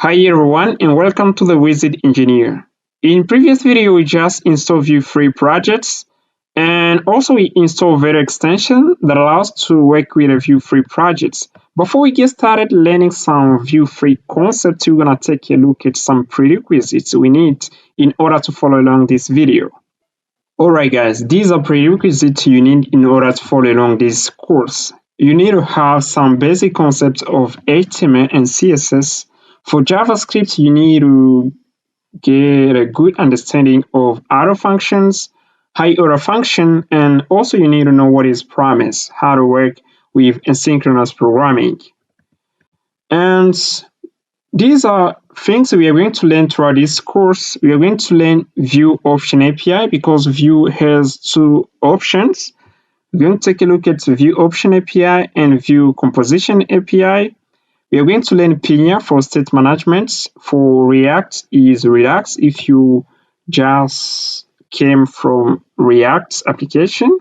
Hi everyone and welcome to the Wizard Engineer. In previous video we just installed Vue free projects and also we installed Vector extension that allows to work with a Vue free projects. Before we get started learning some Vue free concepts, we're gonna take a look at some prerequisites we need in order to follow along this video. Alright guys, these are prerequisites you need in order to follow along this course. You need to have some basic concepts of HTML and CSS. For JavaScript, you need to get a good understanding of arrow functions, high order function, and also you need to know what is promise, how to work with asynchronous programming. And these are things we are going to learn throughout this course. We are going to learn Vue Option API because Vue has two options. We're going to take a look at Vue Option API and Vue Composition API. We are going to learn Pinia for state management. For React is Redux if you just came from React application.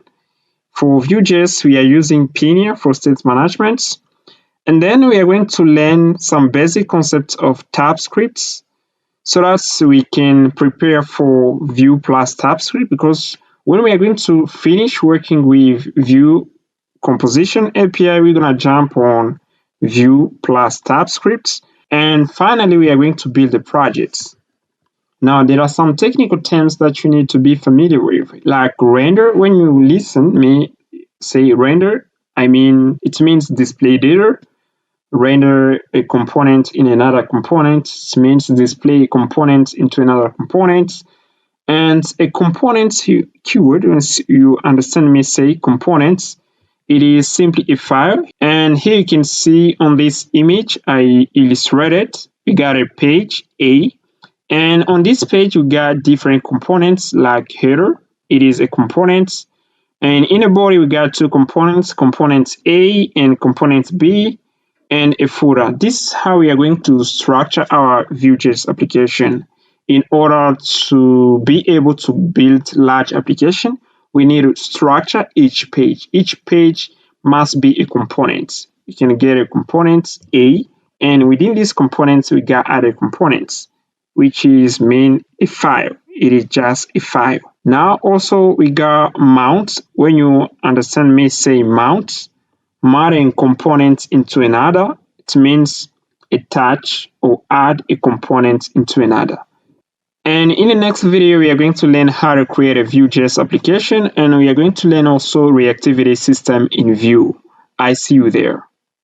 For vue.js, we are using Pinia for state management. And then we are going to learn some basic concepts of TypeScript so that we can prepare for Vue plus TypeScript, because when we are going to finish working with Vue Composition API, we're going to jump on Vue plus TypeScript. And finally, we are going to build the project. Now, there are some technical terms that you need to be familiar with, like render. When you listen me say render, it means display data. Render a component in another component means display a component into another component. And a component keyword, once you understand me say components, it is simply a file. And here you can see on this image I illustrated, we got a page A, and on this page we got different components like header, it is a component, and in the body we got two components, component A and component B, and a footer. This is how we are going to structure our Vue.js application. In order to be able to build large application, we need to structure each page. Each page must be a component. You can get a component A, and within these components, we got other components, which is mean a file. It is just a file. Now also we got mount. When you understand me say mount, mounting components into another, it means attach or add a component into another. And in the next video, we are going to learn how to create a Vue.js application, and we are going to learn also reactivity system in Vue. I see you there.